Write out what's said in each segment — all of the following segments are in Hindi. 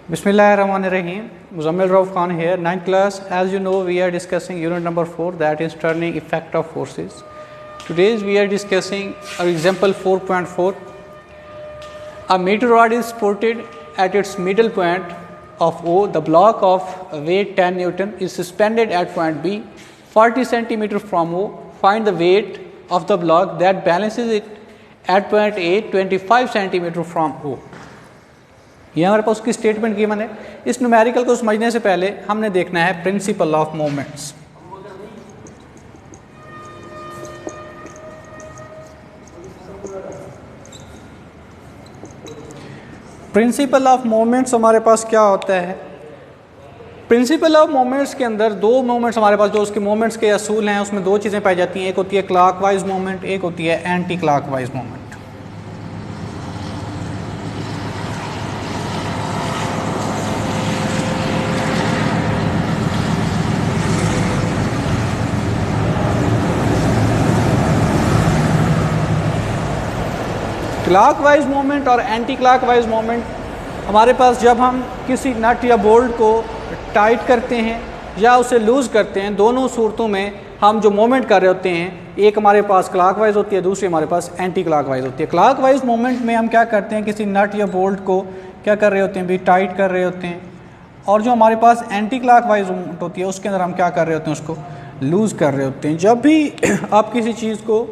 Bismillahirrahmanirrahim. Muzammil Rauf Khan here, 9th class. As you know, we are discussing unit number 4, that is turning effect of forces. Today we are discussing example 4.4. A meter rod is supported at its middle point of O. The block of weight 10 Newton is suspended at point B, 40 centimeter from O. Find the weight of the block that balances it at point A, 25 centimeter from O. ये हमारे पास उसकी स्टेटमेंट गिवन है। इस न्यूमेरिकल को समझने से पहले हमने देखना है principle of moments. Principle of moments हमारे पास क्या होता है? प्रिंसिपल ऑफ मोमेंट्स के अंदर दो मोमेंट्स हमारे पास जो उसके मोमेंट्स के असूल हैं उसमें दो चीज़ें पाई जाती हैं। एक होती है क्लॉकवाइज मोमेंट, एक होती है anti clockwise moment. Clockwise moment और एंटी क्लॉकवाइज मोमेंट हमारे पास जब हम किसी नट या बोल्ट को टाइट करते हैं या उसे लूज़ करते हैं, दोनों सूरतों में हम जो मोमेंट कर रहे होते हैं, एक हमारे पास क्लॉकवाइज होती है, दूसरी हमारे पास एंटी क्लॉकवाइज होती है। क्लॉकवाइज मोमेंट में हम क्या करते हैं, किसी नट या बोल्ट को क्या कर रहे होते हैं भी टाइट कर रहे होते हैं, और जो हमारे पास एंटी क्लॉकवाइज मोमेंट होती है उसके अंदर हम क्या कर रहे होते हैं, उसको लूज़ कर रहे होते हैं। जब भी आप किसी चीज़ को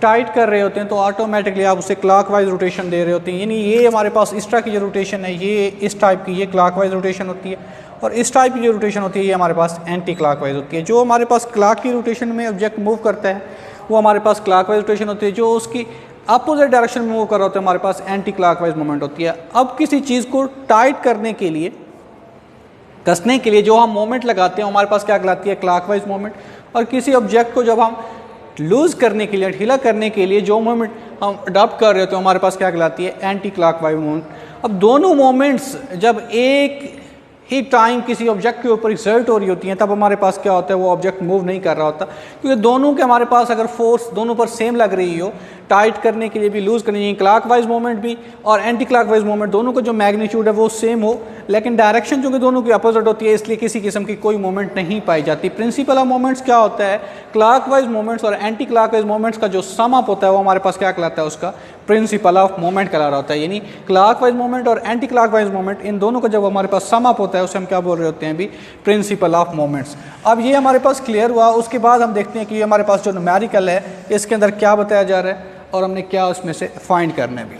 टाइट कर रहे होते हैं तो ऑटोमेटिकली आप उसे क्लॉकवाइज रोटेशन दे रहे होते हैं। यानी ये हमारे पास इस तरह की जो रोटेशन है ये इस टाइप की, ये क्लॉकवाइज रोटेशन होती है, और इस टाइप की जो रोटेशन होती है ये हमारे पास एंटी क्लॉकवाइज होती है। जो हमारे पास क्लॉक की रोटेशन में ऑब्जेक्ट मूव करता है वो हमारे पास क्लॉकवाइज रोटेशन होती है, जो उसकी अपोजिट डायरेक्शन में मूव कर रहा होता है हमारे पास एंटी क्लॉकवाइज मूवमेंट होती है। अब किसी चीज़ को टाइट करने के लिए, कसने के लिए जो हम मोमेंट लगाते हैं हमारे पास क्या कहलाती है, क्लॉकवाइज मोमेंट। और किसी ऑब्जेक्ट को जब हम लूज़ करने के लिए, ढीला करने के लिए जो मोमेंट हम अडॉप्ट कर रहे होते हैं हमारे पास क्या कहलाती है, एंटी क्लॉकवाइज मोमेंट। अब दोनों मोमेंट्स जब एक ही टाइम किसी ऑब्जेक्ट के ऊपर एक्सर्ट हो रही होती हैं तब हमारे पास क्या होता है, वो ऑब्जेक्ट मूव नहीं कर रहा होता, क्योंकि दोनों के हमारे पास अगर फोर्स दोनों पर सेम लग रही हो, टाइट करने के लिए भी, लूज़ करने के लिए, क्लॉकवाइज मोमेंट भी और एंटी क्लॉकवाइज मोमेंट दोनों का जो मैग्नीट्यूड है वो सेम हो, लेकिन डायरेक्शन जो कि दोनों की अपोजिट होती है, इसलिए किसी किस्म की कोई मोमेंट नहीं पाई जाती। प्रिंसिपल ऑफ मोमेंट्स क्या होता है, क्लॉकवाइज मोमेंट्स और एंटी क्लॉकवाइज मोमेंट्स का जो सम अप होता है वो हमारे पास क्या कहलाता है, उसका प्रिंसिपल ऑफ मोमेंट करा रहा होता है। यानी क्लॉकवाइज मोमेंट और एंटी क्लॉकवाइज मोमेंट इन दोनों का जब हमारे पास सम अप होता है उसे हम क्या बोल रहे होते हैं भी, प्रिंसिपल ऑफ मोमेंट्स। अब ये हमारे पास क्लियर हुआ। उसके बाद हम देखते हैं कि हमारे पास जो न्यूमेरिकल है इसके अंदर क्या बताया जा रहा है और हमने क्या उसमें से फाइंड करना है भी।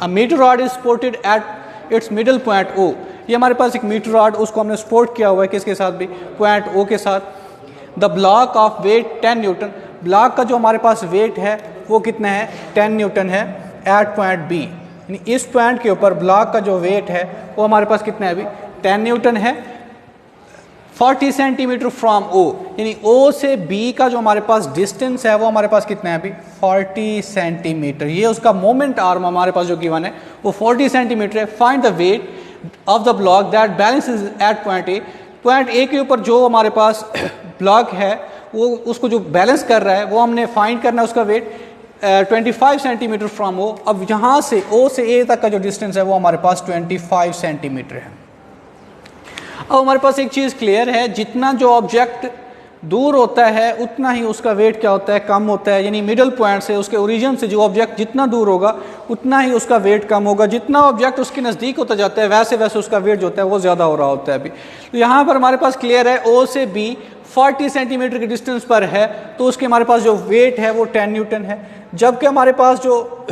A metre rod is supported at its middle point O. ये हमारे पास एक मीटर रॉड, उसको हमने सपोर्ट किया हुआ है किसके साथ भी, पॉइंट ओ के साथ। The block of weight 10 newton, block का जो हमारे पास वेट है वो कितना है, 10 न्यूटन है एट पॉइंट बी। यानी इस पॉइंट के ऊपर ब्लॉक का जो वेट है वो हमारे पास कितना है अभी, 10 न्यूटन है, 40 सेंटीमीटर फ्रॉम ओ। यानी ओ से बी का जो हमारे पास डिस्टेंस है वो हमारे पास कितना है अभी, 40 सेंटीमीटर। ये उसका मोमेंट आर्म हमारे पास जो गिवन है वो 40 सेंटीमीटर है। Find the weight of the block that balances at point A. Point A के ऊपर जो हमारे पास ब्लॉक है वो उसको जो बैलेंस कर रहा है वो हमने फाइंड करना है, उसका वेट 25 सेंटीमीटर फ्रॉम ओ। अब यहाँ से ओ से ए तक का जो डिस्टेंस है वो हमारे पास 25 सेंटीमीटर है। अब हमारे पास एक चीज़ क्लियर है, जितना जो ऑब्जेक्ट दूर होता है उतना ही उसका वेट क्या होता है, कम होता है। यानी मिडल पॉइंट से, उसके ओरिजिन से जो ऑब्जेक्ट जितना दूर होगा उतना ही उसका वेट कम होगा। जितना ऑब्जेक्ट उसके नज़दीक होता जाता है वैसे वैसे उसका वेट जो होता है वो ज़्यादा हो रहा होता है अभी। तो यहाँ पर हमारे पास क्लियर है, ओ से बी 40 सेंटीमीटर के डिस्टेंस पर है तो उसके हमारे पास जो वेट है वो 10 न्यूटन है। जबकि हमारे पास जो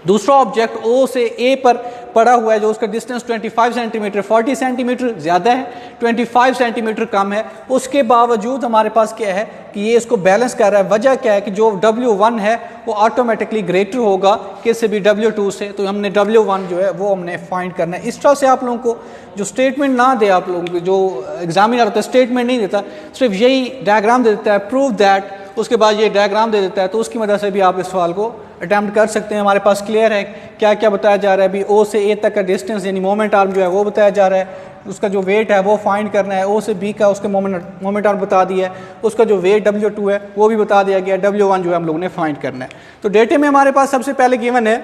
दूसरा ऑब्जेक्ट ओ से ए पर पड़ा हुआ है जो उसका डिस्टेंस 25 सेंटीमीटर, 40 सेंटीमीटर ज़्यादा है, 25 सेंटीमीटर कम है, उसके बावजूद हमारे पास क्या है कि ये इसको बैलेंस कर रहा है। वजह क्या है कि जो W1 है वो ऑटोमेटिकली ग्रेटर होगा किससे भी, W2 से। तो हमने W1 जो है वो हमने फाइंड करना है। इस तरह से आप लोगों को जो स्टेटमेंट ना दे, आप लोगों को जो एग्जामिनर होता है स्टेटमेंट नहीं देता, सिर्फ यही डायग्राम दे देता है, प्रूव दैट, उसके बाद ये डायग्राम दे देता है, तो उसकी मदद से भी आप इस सवाल को अटैम्प्ट कर सकते हैं। हमारे पास क्लियर है क्या क्या बताया जा रहा है अभी। ओ से ए तक का डिस्टेंस यानी मोमेंट आर्म जो है वो बताया जा रहा है, उसका जो वेट है वो फाइंड करना है। ओ से बी का उसके मोमेंट आर्म बता दिया है, उसका जो वेट W2 है वो भी बता दिया गया, W1 जो है हम लोगों ने फाइंड करना है। तो डेटे में हमारे पास सबसे पहले गिवन है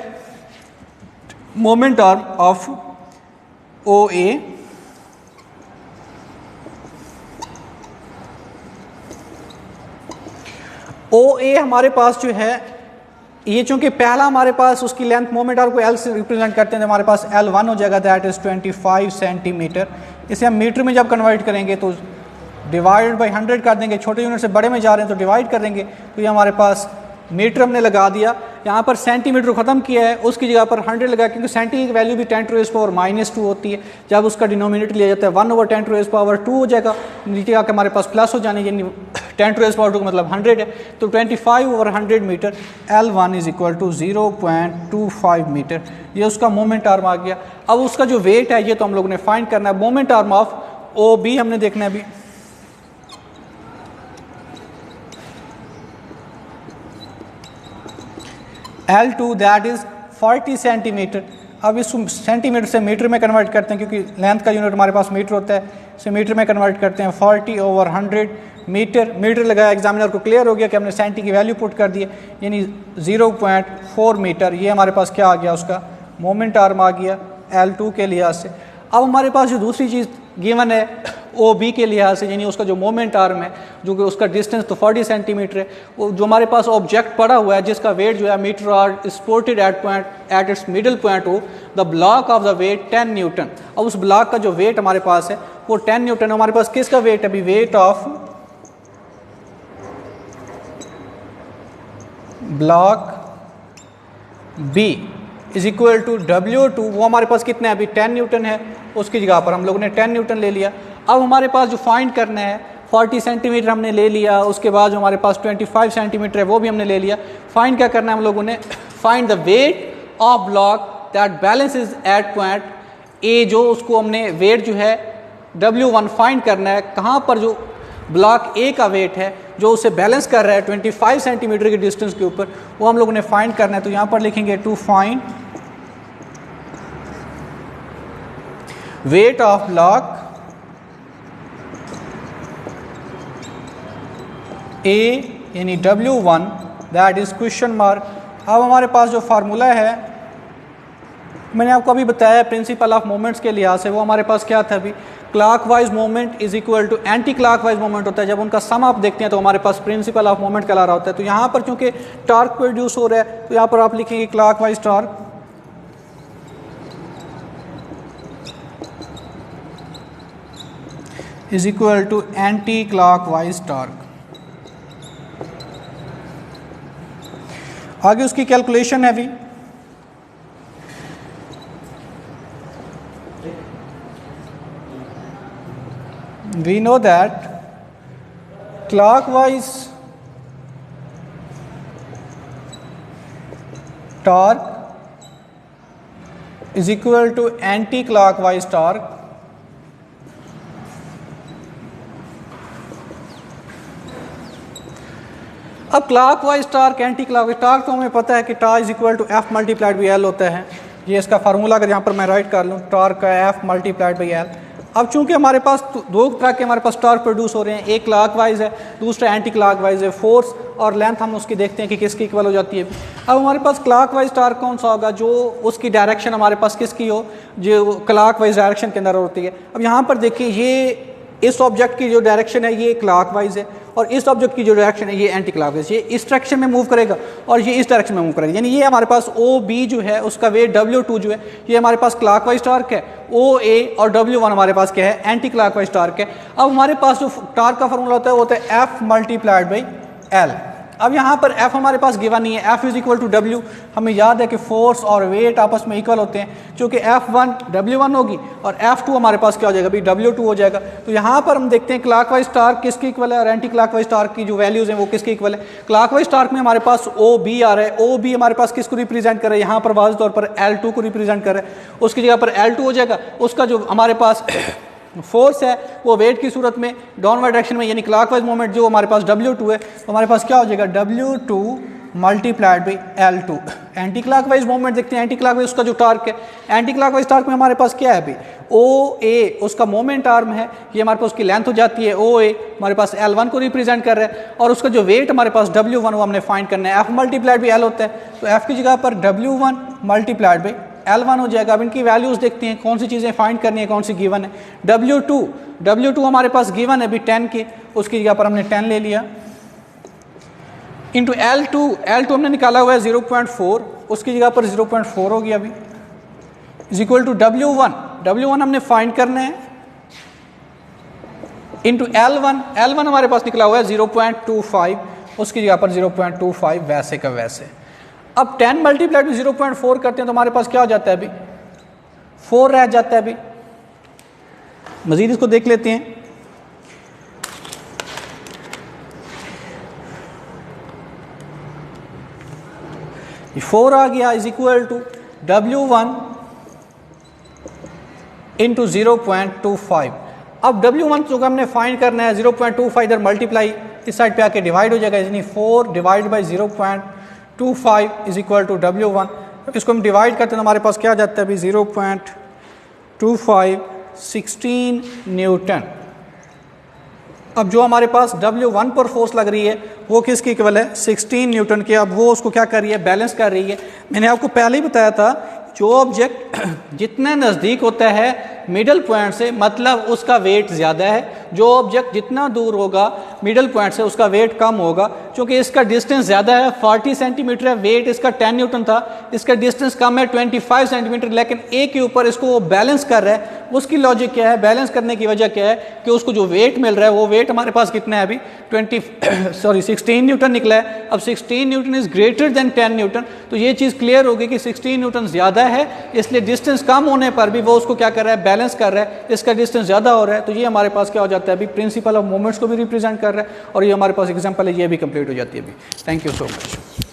मोमेंट आर्म ऑफ ओ ए हमारे पास जो है ये, चूंकि पहला हमारे पास उसकी लेंथ मोमेंट आर्म को एल से रिप्रेजेंट करते हैं, तो हमारे पास L1 हो जाएगा, दैट इज 25 सेंटीमीटर। इसे हम मीटर में जब कन्वर्ट करेंगे तो डिवाइड बाई 100 कर देंगे, छोटे यूनिट से बड़े में जा रहे हैं तो डिवाइड कर देंगे, तो ये हमारे पास मीटर हमने लगा दिया। यहाँ पर सेंटीमीटर ख़त्म किया है, उसकी जगह पर 100 लगा, क्योंकि सेंटी की वैल्यू भी 10⁻⁻² होती है। जब उसका डिनोमिनेटर लिया जाता है 1/10⁻², हो जाएगा, नीचे आकर हमारे पास प्लस हो जाने, यानी 10⁻² का मतलब 100 है, तो 25/100 metre, L1 is equal to 0.25 metre. ये उसका मोमेंट आर्म आ गया। अब उसका जो वेट है ये तो हम लोगों ने फाइंड करना है। मोमेंट आर्म ऑफ OB हमने देखना है अभी। L2 that is 40 centimetre. अब इस सेंटीमीटर से मीटर में कन्वर्ट करते हैं, क्योंकि लेंथ का यूनिट हमारे पास मीटर होता है, इसे मीटर में कन्वर्ट करते हैं। 40/100 मीटर, मीटर लगाया, एग्जामिनर को क्लियर हो गया कि हमने सेंटी की वैल्यू पुट कर दी है, यानी 0.4 मीटर। ये हमारे पास क्या आ गया, उसका मोमेंट आर्म आ गया L2 के लिहाज से। अब हमारे पास जो दूसरी चीज़ गिवन है OB के लिहाज से, यानी उसका जो मोमेंट आर्म है, जो कि उसका डिस्टेंस तो 40 सेंटीमीटर है, वो जो हमारे पास ऑब्जेक्ट पड़ा हुआ है जिसका वेट जो है metre are supported at its middle point हो, the block of the weight 10 newton. अब उस ब्लॉक का जो वेट हमारे पास है वो 10 न्यूटन। हमारे पास किसका वेट है अभी, weight of block B is equal to W2। वो हमारे पास कितना है अभी, 10 न्यूटन है, उसकी जगह पर हम लोगों ने 10 न्यूटन ले लिया। अब हमारे पास जो फाइंड करना है 40 सेंटीमीटर हमने ले लिया, उसके बाद जो हमारे पास 25 सेंटीमीटर है वो भी हमने ले लिया। फाइंड क्या करना है हम लोगों ने, find the weight of block that balance is at point A। जो उसको हमने वेट जो है W1 फाइंड करना है, कहाँ पर जो ब्लॉक A का वेट है जो उसे बैलेंस कर रहा है 25 सेंटीमीटर के डिस्टेंस के ऊपर, वो हम लोगों ने फाइंड करना है। तो यहाँ पर लिखेंगे to find weight of block A यानी W1 that is question mark. अब हमारे पास जो फार्मूला है मैंने आपको अभी बताया प्रिंसिपल ऑफ मोमेंट्स के लिहाज से, वो हमारे पास क्या था अभी, clockwise moment is equal to anti clockwise moment होता है। जब उनका सम आप देखते हैं तो हमारे पास प्रिंसिपल ऑफ मोमेंट कहला रहा होता है। तो यहाँ पर चूंकि टॉर्क प्रोड्यूस हो रहा है तो यहाँ पर आप लिखेंगे clockwise torque is equal to anti clockwise torque. आगे उसकी कैलकुलेशन है अभी, we know that clockwise torque is equal to anti-clockwise torque। अब clockwise torque anti clockwise torque तो हमें पता है कि torque is equal to F multiplied by L होता है। ये इसका फार्मूला अगर यहाँ पर मैं राइट कर लूँ, टार्क का F मल्टीप्लाइड बाई L। अब चूंकि हमारे पास दो तरह के हमारे पास टॉर्क प्रोड्यूस हो रहे हैं, एक क्लॉकवाइज है दूसरा एंटी क्लॉकवाइज है। फोर्स और लेंथ हम उसकी देखते हैं कि किसकी इक्वल हो जाती है। अब हमारे पास क्लॉकवाइज टॉर्क कौन सा होगा, जो उसकी डायरेक्शन हमारे पास किसकी हो, जो क्लॉकवाइज डायरेक्शन के अंदर होती है। अब यहाँ पर देखिए ये इस ऑब्जेक्ट की जो डायरेक्शन है ये क्लॉकवाइज है और इस ऑब्जेक्ट की जो डायरेक्शन है ये एंटी क्लॉकवाइज। ये इस डायरेक्शन में मूव करेगा और ये इस डायरेक्शन में मूव करेगा, यानी ये हमारे पास OB जो है उसका वेट W2 जो है ये हमारे पास क्लॉकवाइज टॉर्क है, OA और W1 हमारे पास क्या है, एंटी क्लॉकवाइज टॉर्क है। अब हमारे पास जो टॉर्क का फार्मूला होता है वो होता है F मल्टीप्लाइड बाई L। अब यहाँ पर F हमारे पास गिवन नहीं है, F is equal to W। हमें याद है कि फोर्स और वेट आपस में इक्वल होते हैं, क्योंकि F1 W1 होगी और F2 हमारे पास क्या हो जाएगा भाई, W2 हो जाएगा। तो यहाँ पर हम देखते हैं क्लॉकवाइज टार्क किसकी इक्वल है और एंटी क्लॉकवाइज टार्क की जो वैल्यूज़ हैं वो किसकी इक्वल है। क्लॉकवाइज टार्क में हमारे पास OB आ रहा है, OB हमारे पास किसको रिप्रेजेंट कर रहा है, यहाँ पर वाज़ तौर पर L2 को रिप्रेजेंट कर रहा है, उसकी जगह पर L2 हो जाएगा। उसका जो हमारे पास फोर्स है वो वेट की सूरत में डाउनवर्ड डायरेक्शन में, यानी क्लॉकवाइज मोमेंट जो हमारे पास W2 है तो हमारे पास क्या हो जाएगा, W2 multiplied by L2। Anti clockwise moment देखते हैं, एंटी क्लॉकवाइज उसका जो टार्क है, एंटी क्लॉकवाइज टार्क में हमारे पास क्या है अभी, OA उसका मोमेंट आर्म है, ये हमारे पास उसकी लेंथ हो जाती है OA, हमारे पास L1 को रिप्रेजेंट कर रहा है और उसका जो वेट हमारे पास W1 वो हमने फाइंड करना है, F मल्टीप्लाइड बाई L होता है। तो F की जगह पर W1 मल्टीप्लाइड बाई L1 हो जाएगा। अब इनकी वैल्यूज़ देखते हैं कौन सी चीज़ें फाइंड करनी है, कौन सी गिवन है। W2 हमारे पास गिवन है अभी 10 की, उसकी जगह पर हमने 10 ले लिया, इंटू L2 हमने निकाला हुआ है 0.4, उसकी जगह पर 0.4 हो गया अभी, इज इक्वल टू W1 हमने फाइंड करना है, इंटू L1 हमारे पास निकला हुआ है 0.25, उसकी जगह पर 0.25 वैसे का वैसे। अब 10 मल्टीप्लाइड में 0.4 करते हैं तो हमारे पास क्या हो जाता है अभी, 4 रह जाता है अभी। मजीद इसको देख लेते हैं। ये 4 आ गया is equal to W1 into 0.25। अब W1 जो हमने फाइंड करना है 0.25 इधर मल्टीप्लाई इस साइड पे आके डिवाइड हो जाएगा, यानी 4 divide by 0.25 is equal to W1। इसको हम डिवाइड करते हैं तो हमारे पास क्या आ जाता है अभी 0.25 16 न्यूटन। अब जो हमारे पास W1 पर फोर्स लग रही है वो किसकी इक्वल है, 16 न्यूटन के। अब वो उसको क्या कर रही है, बैलेंस कर रही है। मैंने आपको पहले ही बताया था जो ऑब्जेक्ट जितना नज़दीक होता है मिडल पॉइंट से मतलब उसका वेट ज़्यादा है, जो ऑब्जेक्ट जितना दूर होगा मिडल पॉइंट से उसका वेट कम होगा। क्योंकि इसका डिस्टेंस ज़्यादा है, 40 सेंटीमीटर है, वेट इसका 10 न्यूटन था, इसका डिस्टेंस कम है 25 सेंटीमीटर, लेकिन ए के ऊपर इसको वो बैलेंस कर रहा है। उसकी लॉजिक क्या है, बैलेंस करने की वजह क्या है कि उसको जो वेट मिल रहा है वो वेट हमारे पास कितना है अभी 16 न्यूटन निकला है। अब 16 Newton is greater than 10 Newton, तो ये चीज़ क्लियर होगी कि 16 न्यूटन ज़्यादा है, इसलिए डिस्टेंस कम होने पर भी वो उसको क्या कर रहा है, बैलेंस कर रहा है। इसका डिस्टेंस ज़्यादा हो रहा है तो ये हमारे पास क्या हो जाता है अभी, प्रिंसिपल ऑफ मोमेंट्स को भी रिप्रेजेंट कर रहा है। और ये हमारे पास एग्जांपल है, ये भी कंप्लीट हो जाती है अभी। Thank you so much.